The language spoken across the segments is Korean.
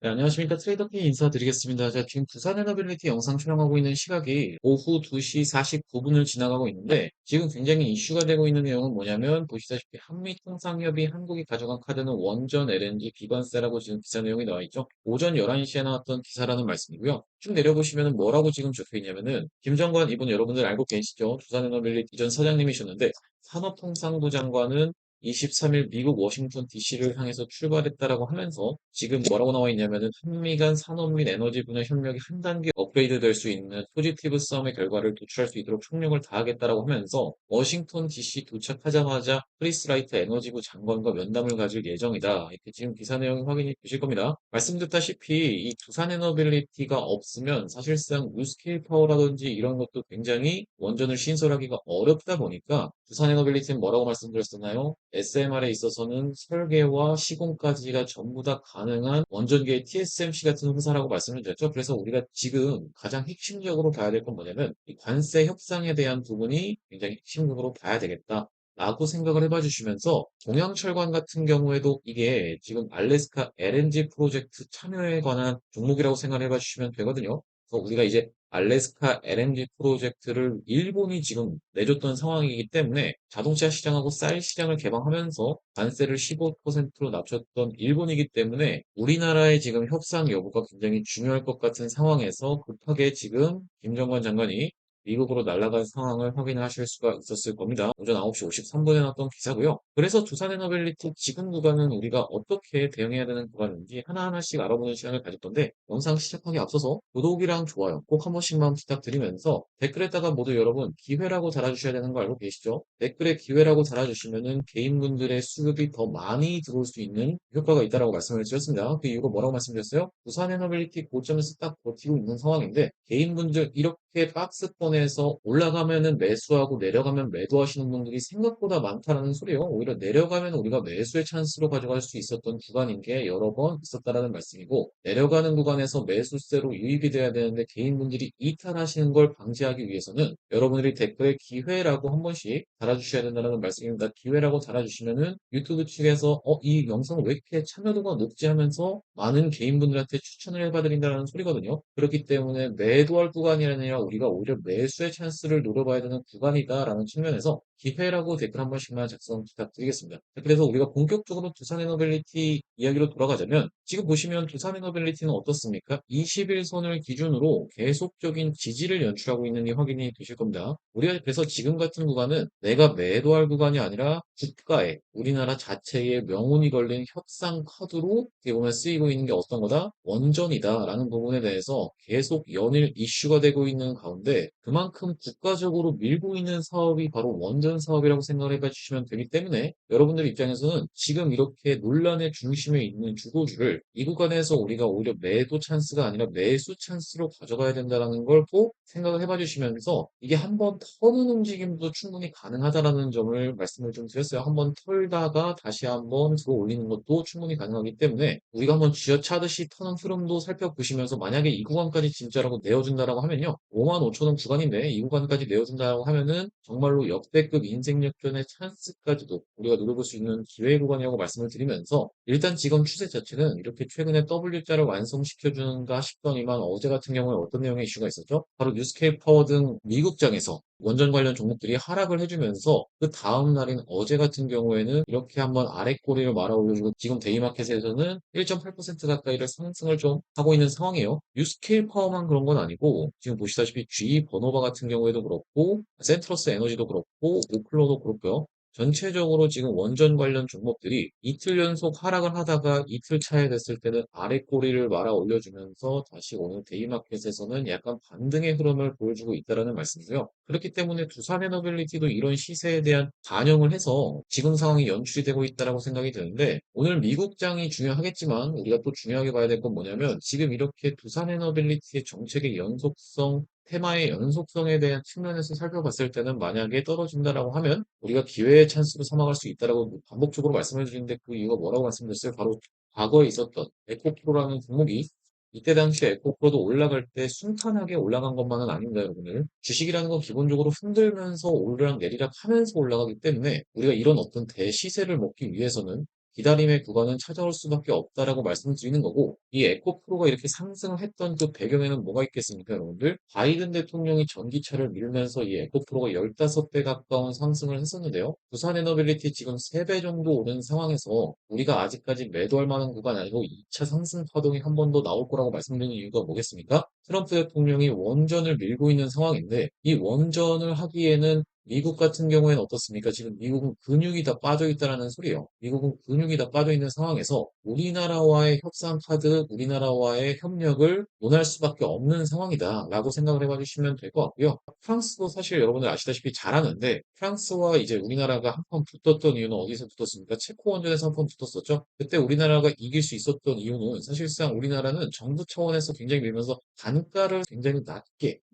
네, 안녕하십니까. 트레이더피 인사드리겠습니다. 자, 지금 부산 에너빌리티 영상 촬영하고 있는 시각이 오후 2시 49분을 지나가고 있는데, 지금 굉장히 이슈가 되고 있는 내용은 뭐냐면, 보시다시피 한미통상협의 한국이 가져간 카드는 원전 LNG 비관세라고 지금 기사 내용이 나와 있죠. 오전 11시에 나왔던 기사라는 말씀이고요. 쭉 내려보시면 뭐라고 지금 적혀 있냐면은, 김정관 이분 여러분들 알고 계시죠? 부산 에너빌리티 전 사장님이셨는데, 산업통상부 장관은 23일 미국 워싱턴 DC를 향해서 출발했다라고 하면서 지금 뭐라고 나와 있냐면은 한미 간 산업 및 에너지 분야 협력이 한 단계 업그레이드 될 수 있는 포지티브 싸움의 결과를 도출할 수 있도록 총력을 다하겠다라고 하면서 워싱턴 DC 도착하자마자 크리스라이트 에너지부 장관과 면담을 가질 예정이다. 이렇게 지금 기사 내용이 확인이 되실 겁니다. 말씀드렸다시피 이 두산 에너빌리티가 없으면 사실상 뉴스케일 파워라든지 이런 것도 굉장히 원전을 신설하기가 어렵다 보니까 두산 에너빌리티는 뭐라고 말씀드렸었나요? SMR에 있어서는 설계와 시공까지가 전부 다 가능한 원전계의 TSMC 같은 회사라고 말씀을 드렸죠. 그래서 우리가 지금 가장 핵심적으로 봐야 될 건 뭐냐면 이 관세 협상에 대한 부분이 굉장히 핵심적으로 봐야 되겠다. 라고 생각을 해봐 주시면서 동양철관 같은 경우에도 이게 지금 알래스카 LNG 프로젝트 참여에 관한 종목이라고 생각을 해봐 주시면 되거든요. 그래서 우리가 이제 알래스카 LNG 프로젝트를 일본이 지금 내줬던 상황이기 때문에 자동차 시장하고 쌀 시장을 개방하면서 관세를 15%로 낮췄던 일본이기 때문에 우리나라의 지금 협상 여부가 굉장히 중요할 것 같은 상황에서 급하게 지금 김정관 장관이 미국으로 날아간 상황을 확인하실 수가 있었을 겁니다. 오전 9시 53분에 나왔던 기사고요. 그래서 두산에너빌리티 지금 구간은 우리가 어떻게 대응해야 되는 구간인지 하나하나씩 알아보는 시간을 가졌던데 영상 시작하기 앞서서 구독이랑 좋아요 꼭 한 번씩만 부탁드리면서 댓글에다가 모두 여러분 기회라고 달아주셔야 되는 거 알고 계시죠? 댓글에 기회라고 달아주시면은 개인분들의 수급이 더 많이 들어올 수 있는 효과가 있다라고 말씀을 드렸습니다. 그 이유가 뭐라고 말씀드렸어요? 두산에너빌리티 고점에서 딱 버티고 있는 상황인데 개인분들 이렇게 박스권에서 올라가면은 매수하고 내려가면 매도하시는 분들이 생각보다 많다라는 소리예요. 오히려 내려가면 우리가 매수의 찬스로 가져갈 수 있었던 구간인 게 여러 번 있었다라는 말씀이고 내려가는 구간에서 매수세로 유입이 돼야 되는데 개인분들이 이탈하시는 걸 방지하기 위해서는 여러분들이 댓글에 기회라고 한 번씩 달아주셔야 된다는 말씀입니다. 기회라고 달아주시면은 유튜브 측에서 이 영상 왜 이렇게 참여도가 높지 하면서 많은 개인분들한테 추천을 해봐드린다는 소리거든요. 그렇기 때문에 매도할 구간이 아니라 우리가 오히려 매수의 찬스를 노려봐야 되는 구간이다라는 측면에서 기회라고 댓글 한 번씩만 작성 부탁드리겠습니다. 그래서 우리가 본격적으로 두산에너빌리티 이야기로 돌아가자면 지금 보시면 두산에너빌리티는 어떻습니까? 21선을 기준으로 계속적인 지지를 연출하고 있는 게 확인이 되실 겁니다. 우리가 그래서 지금 같은 구간은 내가 매도할 구간이 아니라 국가의 우리나라 자체의 명운이 걸린 협상 카드로 어떻게 보면 쓰이고 있는 게 어떤 거다? 원전이다라는 부분에 대해서 계속 연일 이슈가 되고 있는 가운데 그만큼 국가적으로 밀고 있는 사업이 바로 원전 사업이라고 생각을 해봐 주시면 되기 때문에 여러분들 입장에서는 지금 이렇게 논란의 중심에 있는 주도주를 이 구간에서 우리가 오히려 매도 찬스가 아니라 매수 찬스로 가져가야 된다는 걸 꼭 생각을 해봐 주시면서 이게 한번 터는 움직임도 충분히 가능하다라는 점을 말씀을 좀 드렸어요. 한번 털다가 다시 한번 들어 올리는 것도 충분히 가능하기 때문에 우리가 한번 쥐어차듯이 터는 흐름도 살펴보시면서 만약에 이 구간까지 진짜라고 내어준다라고 하면요. 5만 5천 원 구간인데 이 구간까지 내어준다라고 하면은 정말로 역대급 인생 역전의 찬스까지도 우리가 누려볼 수 있는 기회 구간이라고 말씀을 드리면서 일단 지금 추세 자체는 이렇게 최근에 W자를 완성시켜주는가 싶더니만 어제 같은 경우에 어떤 내용의 이슈가 있었죠? 바로 뉴스케이 파워 등 미국장에서 원전 관련 종목들이 하락을 해주면서 그 다음 날인 어제 같은 경우에는 이렇게 한번 아래 꼬리를 말아 올려주고 지금 데이마켓에서는 1.8% 가까이를 상승을 좀 하고 있는 상황이에요. 뉴스케일 파워만 그런 건 아니고 지금 보시다시피 GE 버노바 같은 경우에도 그렇고 센트러스 에너지도 그렇고 오클로도 그렇고요. 전체적으로 지금 원전 관련 종목들이 이틀 연속 하락을 하다가 이틀 차에 됐을 때는 아래 꼬리를 말아 올려주면서 다시 오늘 데이마켓에서는 약간 반등의 흐름을 보여주고 있다는 말씀이고요. 그렇기 때문에 두산에너빌리티도 이런 시세에 대한 반영을 해서 지금 상황이 연출이 되고 있다고 생각이 드는데 오늘 미국장이 중요하겠지만 우리가 또 중요하게 봐야 될 건 뭐냐면 지금 이렇게 두산에너빌리티의 정책의 연속성 테마의 연속성에 대한 측면에서 살펴봤을 때는 만약에 떨어진다라고 하면 우리가 기회의 찬스로 삼아갈 수 있다라고 반복적으로 말씀을 드리는데 그 이유가 뭐라고 말씀드렸어요? 바로 과거에 있었던 에코프로라는 종목이 이때 당시에 에코프로도 올라갈 때 순탄하게 올라간 것만은 아닙니다, 여러분들. 주식이라는 건 기본적으로 흔들면서 오르락 내리락 하면서 올라가기 때문에 우리가 이런 어떤 대시세를 먹기 위해서는 기다림의 구간은 찾아올 수밖에 없다라고 말씀드리는 거고 이 에코프로가 이렇게 상승을 했던 그 배경에는 뭐가 있겠습니까, 여러분들? 바이든 대통령이 전기차를 밀면서 이 에코프로가 15배 가까운 상승을 했었는데요. 부산 에너빌리티 지금 3배 정도 오른 상황에서 우리가 아직까지 매도할 만한 구간 아니고 2차 상승 파동이 한 번 더 나올 거라고 말씀드리는 이유가 뭐겠습니까? 트럼프 대통령이 원전을 밀고 있는 상황인데 이 원전을 하기에는 미국 같은 경우에는 어떻습니까? 지금 미국은 근육이 다 빠져 있다라는 소리예요. 미국은 근육이 다 빠져 있는 상황에서 우리나라와의 협상 카드, 우리나라와의 협력을 논할 수밖에 없는 상황이다라고 생각을 해봐 주시면 될 것 같고요. 프랑스도 사실 여러분들 아시다시피 잘하는데 프랑스와 이제 우리나라가 한 번 붙었던 이유는 어디서 붙었습니까? 체코 원전에서 한 번 붙었었죠. 그때 우리나라가 이길 수 있었던 이유는 사실상 우리나라는 정부 차원에서 굉장히 밀면서 단가를 굉장히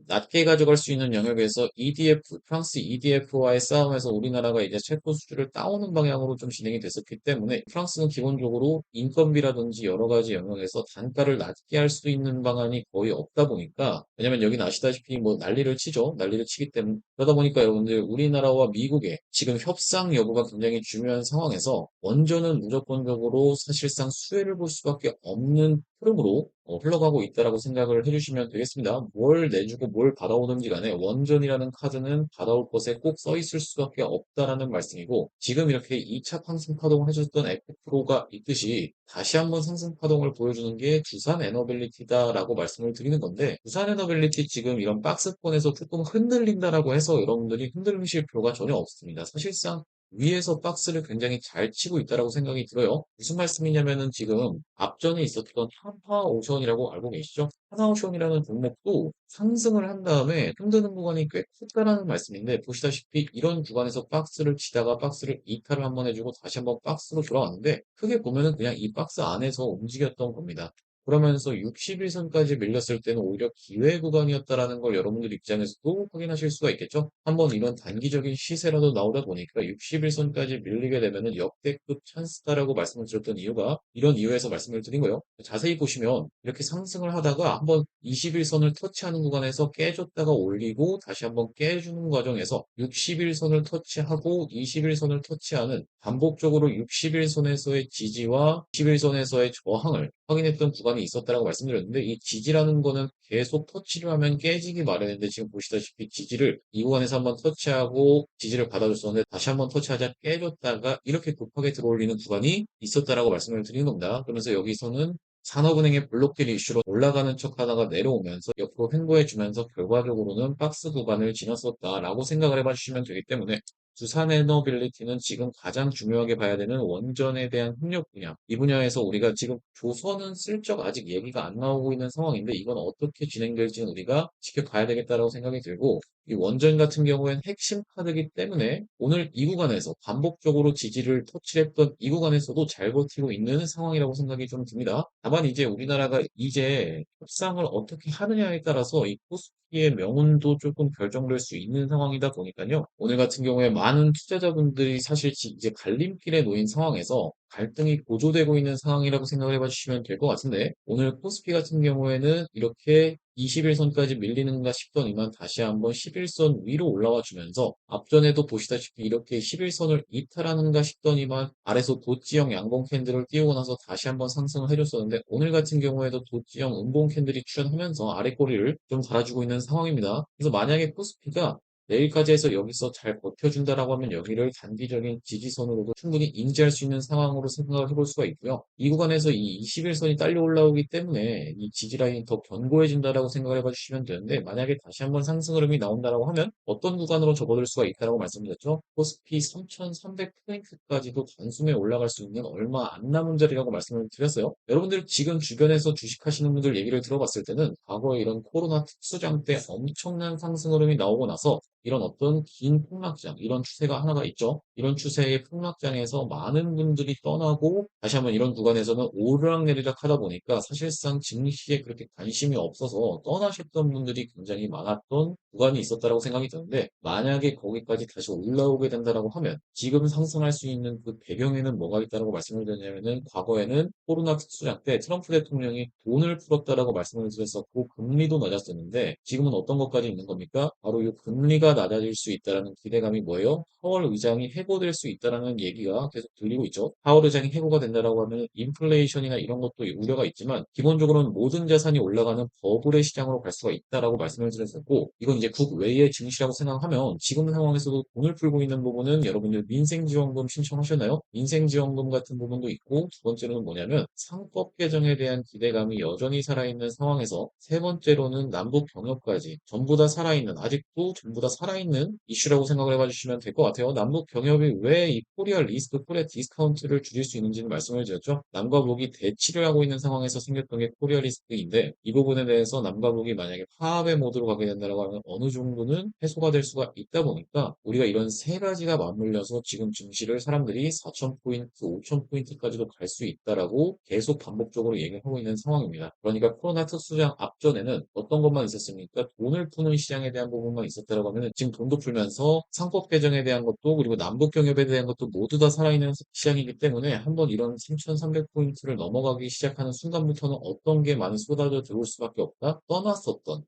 낮게 가져갈 수 있는 영역에서 EDF, 프랑스 EDF와의 싸움에서 우리나라가 이제 체코 수주를 따오는 방향으로 좀 진행이 됐었기 때문에 프랑스는 기본적으로 인건비라든지 여러 가지 영역에서 단가를 낮게 할 수 있는 방안이 거의 없다 보니까 왜냐면 여기는 아시다시피 뭐 난리를 치죠. 난리를 치기 때문에 그러다 보니까 여러분들 우리나라와 미국의 지금 협상 여부가 굉장히 중요한 상황에서 원전은 무조건적으로 사실상 수혜를 볼 수밖에 없는 흐름으로 흘러가고 있다라고 생각을 해주시면 되겠습니다. 뭘 내주고 뭘 받아오든지 간에 원전이라는 카드는 받아올 것에 꼭 써 있을 수밖에 없다라는 말씀이고 지금 이렇게 2차 상승 파동을 해줬던 에코프로가 있듯이 다시 한번 상승 파동을 보여주는 게 두산 에너빌리티다라고 말씀을 드리는 건데 두산 에너빌리티 지금 이런 박스권에서 조금 흔들린다라고 해서 여러분들이 흔들리실 필요가 전혀 없습니다. 사실상 위에서 박스를 굉장히 잘 치고 있다라고 생각이 들어요. 무슨 말씀이냐면은 지금 앞전에 있었던 하나오션이라고 알고 계시죠? 하나오션이라는 종목도 상승을 한 다음에 흔드는 구간이 꽤 컸다라는 말씀인데 보시다시피 이런 구간에서 박스를 치다가 박스를 이탈을 한번 해주고 다시 한번 박스로 돌아왔는데 크게 보면은 그냥 이 박스 안에서 움직였던 겁니다. 그러면서 61선까지 밀렸을 때는 오히려 기회 구간이었다라는 걸 여러분들 입장에서도 확인하실 수가 있겠죠? 한번 이런 단기적인 시세라도 나오다 보니까 61선까지 밀리게 되면은 역대급 찬스다라고 말씀을 드렸던 이유가 이런 이유에서 말씀을 드린 거예요. 자세히 보시면 이렇게 상승을 하다가 한번 21선을 터치하는 구간에서 깨줬다가 올리고 다시 한번 깨주는 과정에서 61선을 터치하고 21선을 터치하는 반복적으로 61선에서의 지지와 21선에서의 저항을 확인했던 구간이 있었다라고 말씀드렸는데 이 지지라는 거는 계속 터치를 하면 깨지기 마련인데 지금 보시다시피 지지를 이 구간에서 한번 터치하고 지지를 받아줬었는데 다시 한번 터치하자 깨줬다가 이렇게 급하게 들어올리는 구간이 있었다라고 말씀을 드리는 겁니다. 그러면서 여기서는 산업은행의 블록딜 이슈로 올라가는 척 하다가 내려오면서 옆으로 횡보해주면서 결과적으로는 박스 구간을 지났었다라고 생각을 해봐 주시면 되기 때문에 두산 에너빌리티는 지금 가장 중요하게 봐야 되는 원전에 대한 협력 분야. 이 분야에서 우리가 지금 조선은 슬쩍 아직 얘기가 안 나오고 있는 상황인데 이건 어떻게 진행될지는 우리가 지켜봐야 되겠다라고 생각이 들고 이 원전 같은 경우에는 핵심 카드이기 때문에 오늘 이 구간에서 반복적으로 지지를 터치했던 이 구간에서도 잘 버티고 있는 상황이라고 생각이 좀 듭니다. 다만 이제 우리나라가 이제 협상을 어떻게 하느냐에 따라서 이 코스피의 명운도 조금 결정될 수 있는 상황이다 보니까요. 오늘 같은 경우에 많은 투자자분들이 사실 이제 갈림길에 놓인 상황에서 갈등이 고조되고 있는 상황이라고 생각을 해봐 주시면 될 것 같은데 오늘 코스피 같은 경우에는 이렇게 21선까지 밀리는가 싶더니만 다시 한번 11선 위로 올라와 주면서 앞전에도 보시다시피 이렇게 11선을 이탈하는가 싶더니만 아래서 도지형 양봉 캔들을 띄우고 나서 다시 한번 상승을 해줬었는데 오늘 같은 경우에도 도지형 음봉 캔들이 출현하면서 아래 꼬리를 좀 달아주고 있는 상황입니다. 그래서 만약에 코스피가 내일까지 해서 여기서 잘 버텨준다라고 하면 여기를 단기적인 지지선으로도 충분히 인지할 수 있는 상황으로 생각을 해볼 수가 있고요. 이 구간에서 이 21선이 딸려 올라오기 때문에 이 지지 라인이 더 견고해진다라고 생각을 해봐 주시면 되는데 만약에 다시 한번 상승 흐름이 나온다라고 하면 어떤 구간으로 접어들 수가 있다라고 말씀드렸죠. 코스피 3,300포인트까지도 단숨에 올라갈 수 있는 얼마 안 남은 자리라고 말씀을 드렸어요. 여러분들 지금 주변에서 주식하시는 분들 얘기를 들어봤을 때는 과거에 이런 코로나 특수장 때 엄청난 상승 흐름이 나오고 나서 이런 어떤 긴 폭락장, 이런 추세가 하나가 있죠. 이런 추세의 폭락장에서 많은 분들이 떠나고 다시 한번 이런 구간에서는 오르락내리락 하다 보니까 사실상 증시에 그렇게 관심이 없어서 떠나셨던 분들이 굉장히 많았던 구간이 있었다라고 생각이 드는데 만약에 거기까지 다시 올라오게 된다라고 하면 지금 상승할 수 있는 그 배경에는 뭐가 있다라고 말씀을 드렸냐면은 과거에는 코로나 특수장 때 트럼프 대통령이 돈을 풀었다라고 말씀을 드렸었고 금리도 낮았었는데 지금은 어떤 것까지 있는 겁니까? 바로 이 금리가 낮아질 수 있다라는 기대감이 뭐예요? 파월 의장이 해고될 수 있다라는 얘기가 계속 들리고 있죠. 파월의장이 해고가 된다라고 하면 인플레이션이나 이런 것도 우려가 있지만 기본적으로는 모든 자산이 올라가는 버블의 시장으로 갈 수가 있다라고 말씀을 드렸었고 이건 이제 국외의 증시라고 생각하면 지금 상황에서도 돈을 풀고 있는 부분은 여러분들 민생지원금 신청하셨나요? 민생지원금 같은 부분도 있고 두 번째로는 뭐냐면 상법 개정에 대한 기대감이 여전히 살아있는 상황에서 세 번째로는 남북 경협까지 전부 다 살아있는 아직도 전부 다 살아있는 이슈라고 생각을 해봐 주시면 될 것 같아요. 남북 경협이 왜 이 코리아 리스크, 코리아 디스카운트를 줄일 수 있는지는 말씀을 드렸죠. 남과 북이 대치를 하고 있는 상황에서 생겼던 게 코리아 리스크인데 이 부분에 대해서 남과 북이 만약에 화합의 모드로 가게 된다고 하면 어느 정도는 해소가 될 수가 있다 보니까 우리가 이런 세 가지가 맞물려서 지금 증시를 사람들이 4,000포인트, 5,000포인트까지도 갈 수 있다라고 계속 반복적으로 얘기하고 있는 상황입니다. 그러니까 코로나 특수장 앞전에는 어떤 것만 있었습니까? 돈을 푸는 시장에 대한 부분만 있었다고 하면 지금 돈도 풀면서 상법 개정에 대한 것도 그리고 남북 경협에 대한 것도 모두 다 살아있는 시장이기 때문에 한번 이런 3,300포인트를 넘어가기 시작하는 순간부터는 어떤 게 많이 쏟아져 들어올 수밖에 없다?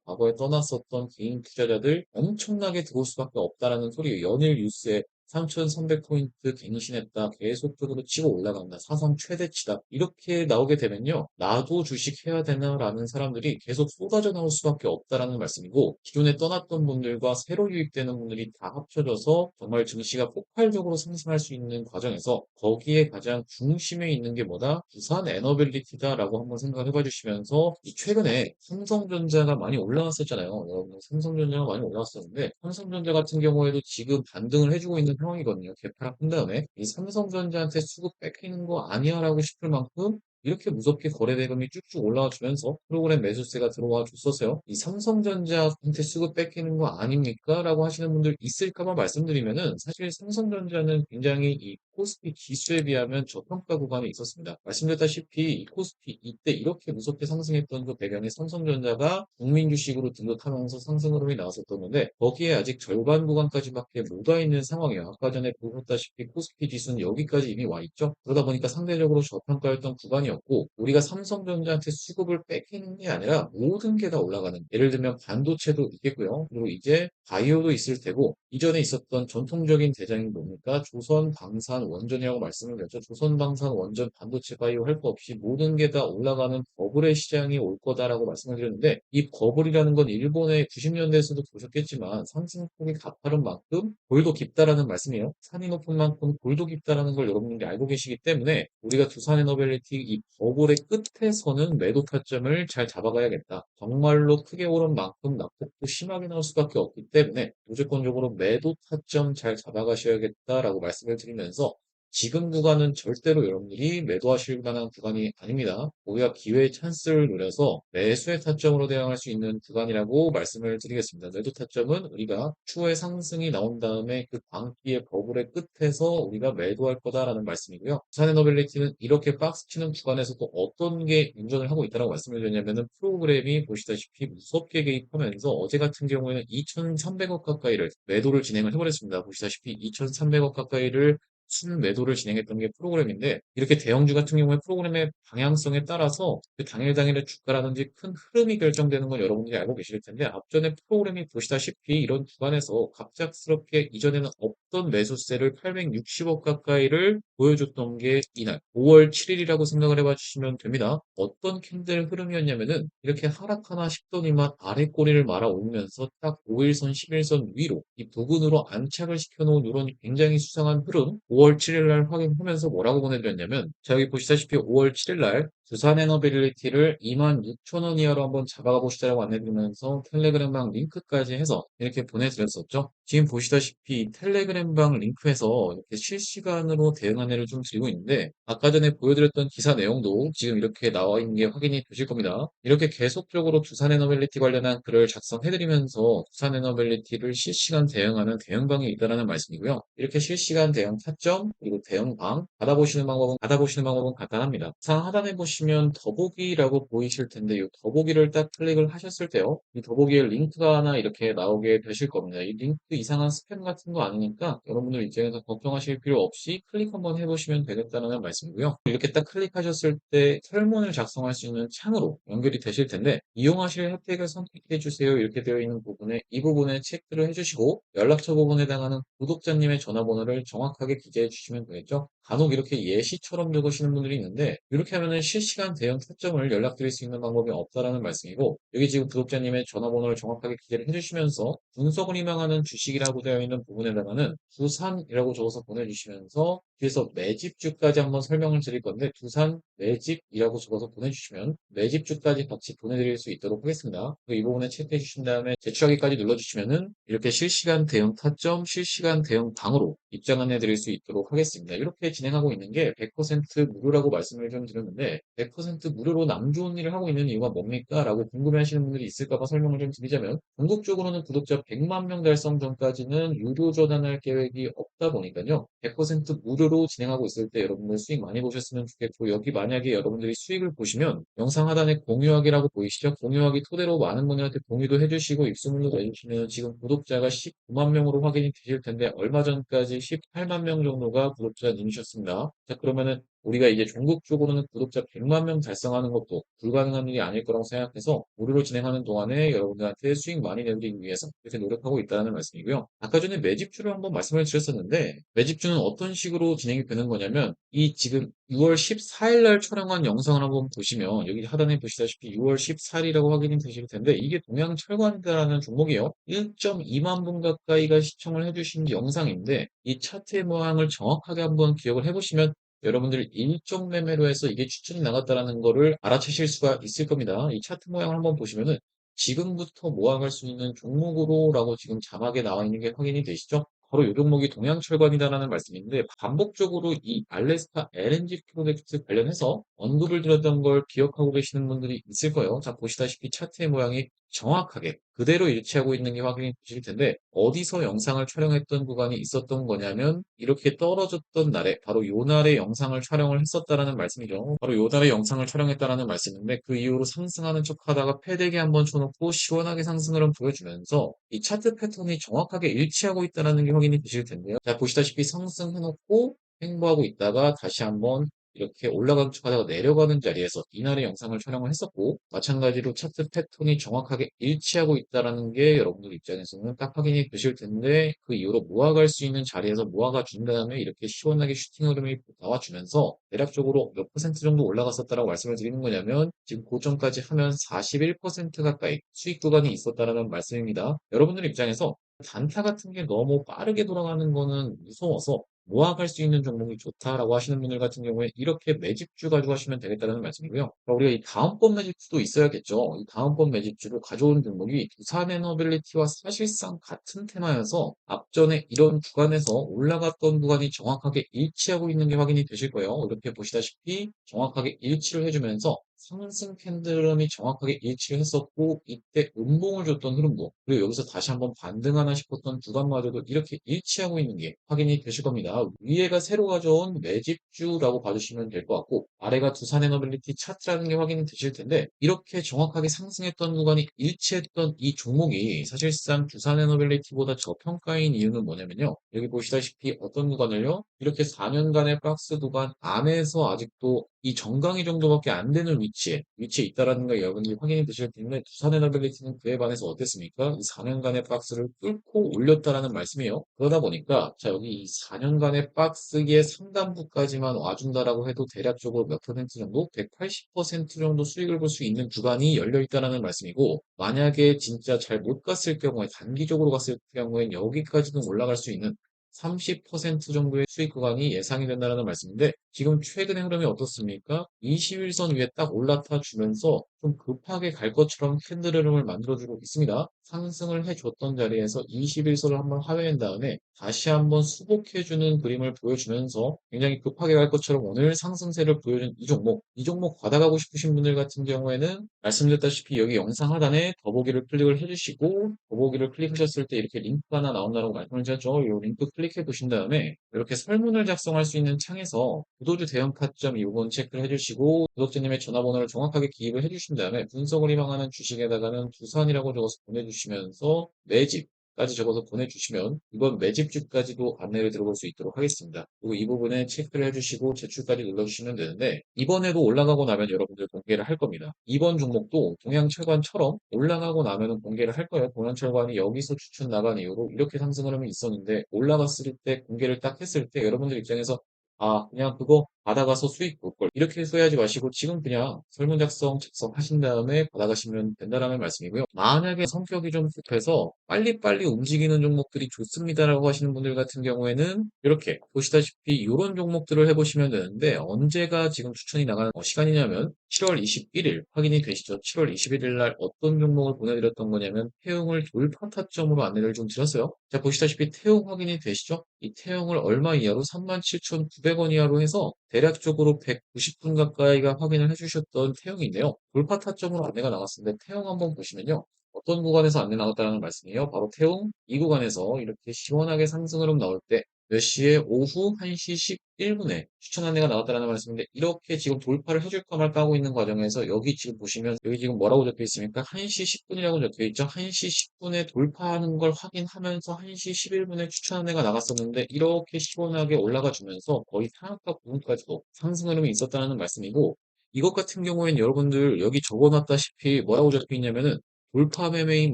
과거에 떠났었던 개인 투자자들 엄청나게 들어올 수밖에 없다라는 소리예요. 연일 뉴스에 3,300포인트 갱신했다. 계속적으로 치고 올라간다. 사상 최대치다. 이렇게 나오게 되면요. 나도 주식해야 되나라는 사람들이 계속 쏟아져 나올 수밖에 없다라는 말씀이고 기존에 떠났던 분들과 새로 유입되는 분들이 다 합쳐져서 정말 증시가 폭발적으로 상승할 수 있는 과정에서 거기에 가장 중심에 있는 게 뭐다? 부산 에너빌리티다라고 한번 생각을 해봐 주시면서 이 최근에 삼성전자가 많이 올라왔었잖아요. 여러분 삼성전자가 많이 올라왔었는데 삼성전자 같은 경우에도 지금 반등을 해주고 있는 상황이거든요. 개파락 한 다음에 이 삼성전자한테 수급 뺏기는 거 아니야라고 싶을 만큼 이렇게 무섭게 거래 대금이 쭉쭉 올라와 주면서 프로그램 매수세가 들어와 줬었어요. 이 삼성전자한테 수급 뺏기는 거 아닙니까? 라고 하시는 분들 있을까봐 말씀드리면은 사실 삼성전자는 굉장히 이 코스피 지수에 비하면 저평가 구간에 있었습니다. 말씀드렸다시피 이 코스피 이때 이렇게 무섭게 상승했던 그 배경에 삼성전자가 국민 주식으로 등극하면서 상승 흐름이 나왔었던 건데 거기에 아직 절반 구간까지밖에 못 와 있는 상황이에요. 아까 전에 보셨다시피 코스피 지수는 여기까지 이미 와 있죠. 그러다 보니까 상대적으로 저평가였던 구간이었고 우리가 삼성전자한테 수급을 뺏기는 게 아니라 모든 게 다 올라가는 예를 들면 반도체도 있겠고요. 그리고 이제 바이오도 있을 테고 이전에 있었던 전통적인 대장이 뭡니까? 조선 방산 원전이라고 말씀을 드렸죠. 조선 방산 원전 반도체 바이오 할 거 없이 모든 게 다 올라가는 버블의 시장이 올 거다라고 말씀을 드렸는데 이 버블이라는 건 일본의 90년대에서도 보셨겠지만 상승폭이 가파른 만큼 골도 깊다라는 말씀이에요. 산이 높은 만큼 골도 깊다라는 걸 여러분들이 알고 계시기 때문에 우리가 두산에너빌리티 이 버블의 끝에서는 매도 타점을 잘 잡아가야겠다. 정말로 크게 오른 만큼 낙폭도 심하게 나올 수밖에 없기 때문에 무조건적으로 매도 타점 잘 잡아가셔야겠다라고 말씀을 드리면서 지금 구간은 절대로 여러분들이 매도하실 만한 구간이 아닙니다. 우리가 기회의 찬스를 노려서 매수의 타점으로 대응할 수 있는 구간이라고 말씀을 드리겠습니다. 매도 타점은 우리가 추후에 상승이 나온 다음에 그 광기의 버블의 끝에서 우리가 매도할 거다라는 말씀이고요. 부산에너빌리티는 이렇게 박스 치는 구간에서도 어떤 게 운전을 하고 있다고 말씀을 드렸냐면은 프로그램이 보시다시피 무섭게 개입하면서 어제 같은 경우에는 2,300억 가까이를 매도를 진행을 해버렸습니다. 보시다시피 2,300억 가까이를 순매도를 진행했던 게 프로그램인데 이렇게 대형주 같은 경우에 프로그램의 방향성에 따라서 그 당일 당일의 주가라든지 큰 흐름이 결정되는 건 여러분들이 알고 계실 텐데 앞전에 프로그램이 보시다시피 이런 구간에서 갑작스럽게 이전에는 없던 매수세를 860억 가까이를 보여줬던 게 이날 5월 7일이라고 생각을 해봐 주시면 됩니다. 어떤 캔들 흐름이었냐면은 이렇게 하락하나 싶더니만 아래 꼬리를 말아 올리면서 딱 5일선, 11선 위로 이 부근으로 안착을 시켜놓은 이런 굉장히 수상한 흐름 5월 7일 날 확인하면서 뭐라고 보내드렸냐면 자 여기 보시다시피 5월 7일 날 두산에너빌리티를 26,000원 이하로 한번 잡아가 보시자라고 안내드리면서 텔레그램방 링크까지 해서 이렇게 보내드렸었죠. 지금 보시다시피 텔레그램방 링크에서 이렇게 실시간으로 대응 안내를 좀 드리고 있는데 아까 전에 보여드렸던 기사 내용도 지금 이렇게 나와 있는 게 확인이 되실 겁니다. 이렇게 계속적으로 두산에너빌리티 관련한 글을 작성해드리면서 두산에너빌리티를 실시간 대응하는 대응방이 있다는 말씀이고요. 이렇게 실시간 대응 타점 그리고 대응방 받아보시는 방법은 간단합니다. 상 하단에 보시면 보시면 더보기라고 보이실 텐데 이 더보기를 딱 클릭을 하셨을 때요. 이 더보기에 링크가 하나 이렇게 나오게 되실 겁니다. 이 링크 이상한 스팸 같은 거 아니니까 여러분들 입장에서 걱정하실 필요 없이 클릭 한번 해보시면 되겠다는 말씀이고요. 이렇게 딱 클릭하셨을 때 설문을 작성할 수 있는 창으로 연결이 되실 텐데 이용하실 혜택을 선택해 주세요. 이렇게 되어 있는 부분에 이 부분에 체크를 해주시고 연락처 부분에 해당하는 구독자님의 전화번호를 정확하게 기재해 주시면 되겠죠. 간혹 이렇게 예시처럼 적으시는 분들이 있는데 이렇게 하면은 실시간 대응 타점을 연락드릴 수 있는 방법이 없다라는 말씀이고 여기 지금 구독자님의 전화번호를 정확하게 기재를 해주시면서 분석을 희망하는 주식이라고 되어 있는 부분에다가는 두산이라고 적어서 보내주시면서 뒤에서 매집주까지 한번 설명을 드릴 건데 두산 매집이라고 적어서 보내주시면 매집주까지 같이 보내드릴 수 있도록 하겠습니다. 이 부분에 체크해 주신 다음에 제출하기까지 눌러주시면은 이렇게 실시간 대응 타점, 실시간 대응 방으로 입장 안내 드릴 수 있도록 하겠습니다. 이렇게 진행하고 있는 게 100% 무료라고 말씀을 좀 드렸는데 100% 무료로 남 좋은 일을 하고 있는 이유가 뭡니까? 라고 궁금해 하시는 분들이 있을까 봐 설명을 좀 드리자면 궁극적으로는 구독자 100만 명 달성 전까지는 유료 전환할 계획이 없다 보니까요. 100% 무료로 진행하고 있을 때 여러분들 수익 많이 보셨으면 좋겠고 여기 만약에 여러분들이 수익을 보시면 영상 하단에 공유하기라고 보이시죠? 공유하기 토대로 많은 분들한테 공유도 해주시고 입소문도 내주시면 지금 구독자가 19만 명으로 확인이 되실 텐데 얼마 전까지 18만 명 정도가 구독자님이셨습니다. 자 그러면은 우리가 이제 전국적으로는 구독자 100만 명 달성하는 것도 불가능한 일이 아닐 거라고 생각해서 무료로 진행하는 동안에 여러분들한테 수익 많이 내드리기 위해서 이렇게 노력하고 있다는 말씀이고요. 아까 전에 매집주를 한번 말씀을 드렸었는데 매집주는 어떤 식으로 진행이 되는 거냐면 이 지금 6월 14일 날 촬영한 영상을 한번 보시면 여기 하단에 보시다시피 6월 14일이라고 확인이 되실 텐데 이게 동양철관이라는 종목이에요. 1.2만 분 가까이가 시청을 해주신 영상인데 이 차트의 모양을 정확하게 한번 기억을 해보시면 여러분들 일정 매매로 해서 이게 추천이 나갔다라는 거를 알아채실 수가 있을 겁니다. 이 차트 모양을 한번 보시면은 지금부터 모아갈 수 있는 종목으로라고 지금 자막에 나와 있는 게 확인이 되시죠? 바로 이 종목이 동양철관이다라는 말씀인데 반복적으로 이 알래스카 LNG 프로젝트 관련해서 언급을 드렸던 걸 기억하고 계시는 분들이 있을 거예요. 자 보시다시피 차트의 모양이 정확하게 그대로 일치하고 있는 게 확인이 되실 텐데 어디서 영상을 촬영했던 구간이 있었던 거냐면 이렇게 떨어졌던 날에 바로 요 날에 영상을 촬영을 했었다라는 말씀이죠. 바로 요 날에 영상을 촬영했다라는 말씀인데 그 이후로 상승하는 척 하다가 패대기 한번 쳐놓고 시원하게 상승을 한번 보여주면서 이 차트 패턴이 정확하게 일치하고 있다는 게 확인이 되실 텐데요. 자 보시다시피 상승해놓고 횡보하고 있다가 다시 한번 이렇게 올라가는 척 하다가 내려가는 자리에서 이날의 영상을 촬영을 했었고 마찬가지로 차트 패턴이 정확하게 일치하고 있다는 게 여러분들 입장에서는 딱 확인이 되실 텐데 그 이후로 모아갈 수 있는 자리에서 모아가 준 다음에 이렇게 시원하게 슈팅 흐름이 나와주면서 대략적으로 몇 퍼센트 정도 올라갔었다라고 말씀을 드리는 거냐면 지금 고점까지 하면 41% 가까이 수익 구간이 있었다라는 말씀입니다. 여러분들 입장에서 단타 같은 게 너무 빠르게 돌아가는 거는 무서워서 모아갈 수 있는 종목이 좋다라고 하시는 분들 같은 경우에 이렇게 매집주 가지고 하시면 되겠다는 말씀이고요. 우리가 이 다음번 매집주도 있어야겠죠. 이 다음번 매집주를 가져온 종목이 두산에너빌리티와 사실상 같은 테마여서 앞전에 이런 구간에서 올라갔던 구간이 정확하게 일치하고 있는 게 확인이 되실 거예요. 이렇게 보시다시피 정확하게 일치를 해주면서 상승 캔들음이 정확하게 일치를 했었고 이때 음봉을 줬던 흐름도 그리고 여기서 다시 한번 반등하나 싶었던 구간마저도 이렇게 일치하고 있는 게 확인이 되실 겁니다. 위에가 새로 가져온 매집주라고 봐주시면 될 것 같고 아래가 두산에너빌리티 차트라는 게 확인이 되실 텐데 이렇게 정확하게 상승했던 구간이 일치했던 이 종목이 사실상 두산에너빌리티보다 저평가인 이유는 뭐냐면요. 여기 보시다시피 어떤 구간을요? 이렇게 4년간의 박스 구간 안에서 아직도 이 정강이 정도밖에 안 되는 위치에 있다라는 걸 여러분들이 확인이 되실 텐데 두산에너빌리티는 그에 반해서 어땠습니까? 이 4년간의 박스를 뚫고 올렸다라는 말씀이에요. 그러다 보니까 자 여기 이 4년간의 박스의 상단부까지만 와준다라고 해도 대략적으로 몇 퍼센트 정도? 180% 정도 수익을 볼 수 있는 구간이 열려 있다라는 말씀이고 만약에 진짜 잘 못 갔을 경우에 단기적으로 갔을 경우에 여기까지는 올라갈 수 있는 30% 정도의 수익 구간이 예상이 된다는 말씀인데 지금 최근의 흐름이 어떻습니까? 21선 위에 딱 올라타 주면서 좀 급하게 갈 것처럼 캔들 흐름을 만들어주고 있습니다. 상승을 해줬던 자리에서 21선을 한번 하회한 다음에 다시 한번 수복해주는 그림을 보여주면서 굉장히 급하게 갈 것처럼 오늘 상승세를 보여준 이 종목 받아가고 싶으신 분들 같은 경우에는 말씀드렸다시피 여기 영상 하단에 더보기를 클릭을 해주시고 더보기를 클릭하셨을 때 이렇게 링크가 하나 나온다고 말씀을 드렸죠. 이 링크 클릭해 보신 다음에 이렇게 설문을 작성할 수 있는 창에서 구도주 대형 타점 이 부분 체크를 해주시고 구독자님의 전화번호를 정확하게 기입을 해주신 다음에 분석을 희망하는 주식에다가는 두산이라고 적어서 보내주시면서 매집까지 적어서 보내주시면 이번 매집주까지도 안내를 들어볼 수 있도록 하겠습니다. 그리고 이 부분에 체크를 해주시고 제출까지 눌러주시면 되는데 이번에도 올라가고 나면 여러분들 공개를 할 겁니다. 이번 종목도 동양철관처럼 올라가고 나면은 공개를 할 거예요. 동양철관이 여기서 추천 나간 이후로 이렇게 상승 흐름이 있었는데 올라갔을 때 공개를 딱 했을 때 여러분들 입장에서 아, 그냥 그거 받아가서 수익 볼 걸. 이렇게 소유하지 마시고 지금 그냥 설문 작성하신 다음에 받아가시면 된다라는 말씀이고요. 만약에 성격이 좀 급해서 빨리빨리 움직이는 종목들이 좋습니다라고 하시는 분들 같은 경우에는 이렇게 보시다시피 이런 종목들을 해보시면 되는데 언제가 지금 추천이 나가는 시간이냐면 7월 21일 확인이 되시죠? 7월 21일 날 어떤 종목을 보내드렸던 거냐면 태용을 돌파 타점으로 안내를 좀 드렸어요. 자, 보시다시피 태용 확인이 되시죠? 이 태용을 얼마 이하로 37,900원 이하로 해서 대략적으로 190분 가까이가 확인을 해주셨던 태용인데요. 돌파 타점으로 안내가 나갔는데 태용 한번 보시면요. 어떤 구간에서 안내 나갔다는 말씀이에요. 바로 태용 이 구간에서 이렇게 시원하게 상승 흐름 나올 때 몇 시에 오후 1시 11분에 추천 안내가 나왔다는 말씀인데 이렇게 지금 돌파를 해줄까 말까 하고 있는 과정에서 여기 지금 보시면 여기 지금 뭐라고 적혀 있습니까? 1시 10분이라고 적혀 있죠. 1시 10분에 돌파하는 걸 확인하면서 1시 11분에 추천 안내가 나갔었는데 이렇게 시원하게 올라가 주면서 거의 상한가 부분까지도 상승 흐름이 있었다는 말씀이고 이것 같은 경우에는 여러분들 여기 적어놨다시피 뭐라고 적혀 있냐면은 돌파 매매인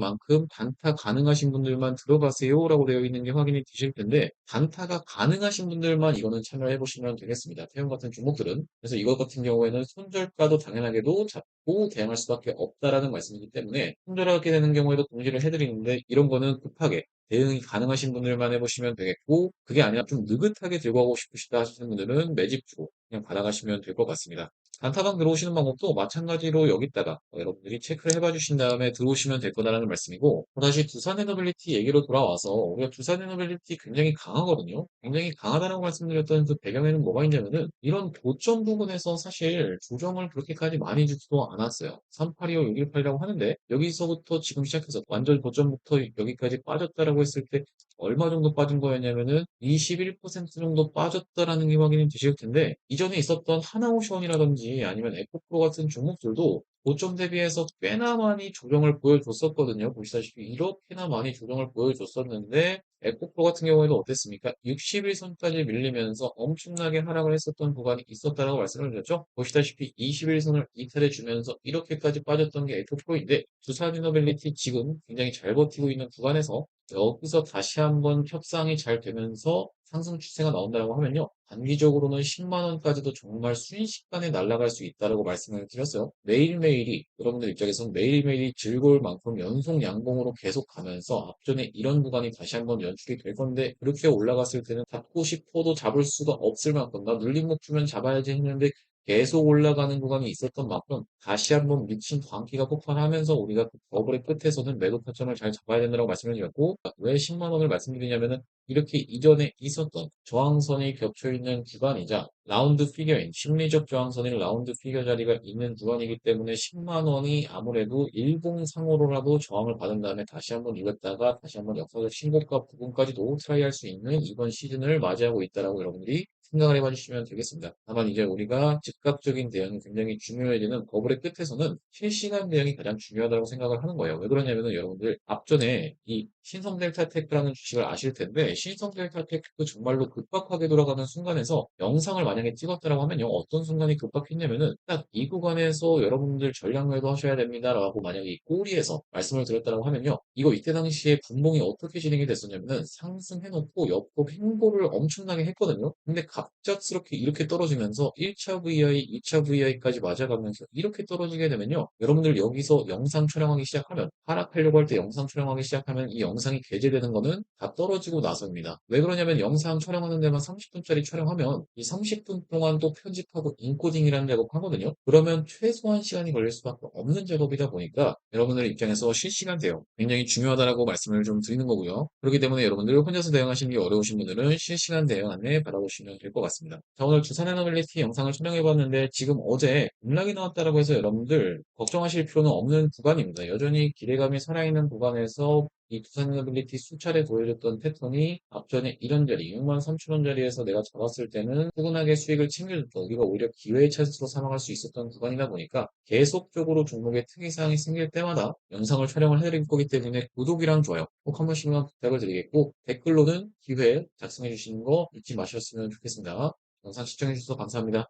만큼 단타 가능하신 분들만 들어가세요 라고 되어 있는 게 확인이 되실 텐데 단타가 가능하신 분들만 이거는 참여해 보시면 되겠습니다. 태형 같은 종목들은. 그래서 이것 같은 경우에는 손절가도 당연하게도 잡고 대응할 수밖에 없다라는 말씀이기 때문에 손절하게 되는 경우에도 공지를 해드리는데 이런 거는 급하게 대응이 가능하신 분들만 해보시면 되겠고 그게 아니라 좀 느긋하게 들고 가고 싶으시다 하시는 분들은 매집 주고 그냥 받아가시면 될 것 같습니다. 단타방 들어오시는 방법도 마찬가지로 여기다가 여러분들이 체크를 해봐 주신 다음에 들어오시면 될 거다라는 말씀이고 다시 두산 에너빌리티 얘기로 돌아와서 우리가 두산 에너빌리티 굉장히 강하거든요. 굉장히 강하다라고 말씀드렸던 그 배경에는 뭐가 있냐면은 이런 고점 부분에서 사실 조정을 그렇게까지 많이 주지도 않았어요. 3825, 618이라고 하는데 여기서부터 지금 시작해서 완전 고점부터 여기까지 빠졌다라고 했을 때 얼마 정도 빠진 거였냐면은 21% 정도 빠졌다라는 게 확인이 되실 텐데 이전에 있었던 하나오션이라든지 아니면 에코프로 같은 종목들도 고점 대비해서 꽤나 많이 조정을 보여줬었거든요. 보시다시피 이렇게나 많이 조정을 보여줬었는데 에코프로 같은 경우에도 어땠습니까? 61선까지 밀리면서 엄청나게 하락을 했었던 구간이 있었다라고 말씀을 드렸죠. 보시다시피 21선을 이탈해 주면서 이렇게까지 빠졌던 게 에코프로인데 두산이노빌리티 지금 굉장히 잘 버티고 있는 구간에서 여기서 다시 한번 협상이 잘 되면서 상승 추세가 나온다고 하면요. 단기적으로는 10만 원까지도 정말 순식간에 날아갈 수 있다고 말씀을 드렸어요. 매일매일이 여러분들 입장에서는 매일매일이 즐거울 만큼 연속 양봉으로 계속 가면서 앞전에 이런 구간이 다시 한번 연출이 될 건데 그렇게 올라갔을 때는 잡고 싶어도 잡을 수가 없을 만큼 나 눌림 목표면 잡아야지 했는데 계속 올라가는 구간이 있었던 만큼 다시 한번 미친 광기가 폭발하면서 우리가 그 버블의 끝에서는 매도 타점을 잘 잡아야 된다고 말씀을 드렸고 왜 10만 원을 말씀드리냐면은 이렇게 이전에 있었던 저항선이 겹쳐 있는 구간이자 라운드 피겨인 심리적 저항선인 라운드 피겨 자리가 있는 구간이기 때문에 10만 원이 아무래도 일봉상으로라도 저항을 받은 다음에 다시 한번 이겼다가 다시 한번 역사적 신고가 부분까지도 트라이할 수 있는 이번 시즌을 맞이하고 있다라고 여러분들이 생각을 해봐 주시면 되겠습니다. 다만 이제 우리가 즉각적인 대응이 굉장히 중요해지는 버블의 끝에서는 실시간 대응이 가장 중요하다고 생각을 하는 거예요. 왜 그러냐면은 여러분들 앞전에 이 신성델타테크라는 주식을 아실 텐데 신성델타테크 정말로 급박하게 돌아가는 순간에서 영상을 만약에 찍었다라고 하면요. 어떤 순간이 급박했냐면은 딱 이 구간에서 여러분들 전략 매도 하셔야 됩니다라고 만약에 이 꼬리에서 말씀을 드렸다라고 하면요. 이거 이때 당시에 분봉이 어떻게 진행이 됐었냐면은 상승해놓고 옆으로 횡보를 엄청나게 했거든요. 근데 갑작스럽게 이렇게 떨어지면서 1차 VI, 2차 VI까지 맞아가면서 이렇게 떨어지게 되면요. 여러분들 여기서 영상 촬영하기 시작하면 하락하려고 할 때 영상 촬영하기 시작하면 이 영상이 게재되는 거는 다 떨어지고 나서입니다. 왜 그러냐면 영상 촬영하는 데만 30분짜리 촬영하면 이 30분 동안 또 편집하고 인코딩이라는 작업 하거든요. 그러면 최소한 시간이 걸릴 수밖에 없는 작업이다 보니까 여러분들 입장에서 실시간 대응 굉장히 중요하다라고 말씀을 좀 드리는 거고요. 그렇기 때문에 여러분들 혼자서 대응하시는 게 어려우신 분들은 실시간 대응 안내 받아보시면 될 것 같습니다. 자, 오늘 두산에너빌리티 영상을 촬영해봤는데 지금 어제 급락이 나왔다라고 해서 여러분들 걱정하실 필요는 없는 구간입니다. 여전히 기대감이 살아있는 구간에서 이 투자너빌리티 수차례 보여줬던 패턴이 앞전에 이런 자리 63,000원짜리에서 내가 잡았을 때는 꾸준하게 수익을 챙겨줬던 우리가 오히려 기회의 찬스로 삼아갈 수 있었던 구간이다 보니까 계속적으로 종목의 특이사항이 생길 때마다 영상을 촬영을 해드릴 거기 때문에 구독이랑 좋아요 꼭 한 번씩만 부탁을 드리겠고 댓글로는 기회 작성해 주시는 거 잊지 마셨으면 좋겠습니다. 영상 시청해 주셔서 감사합니다.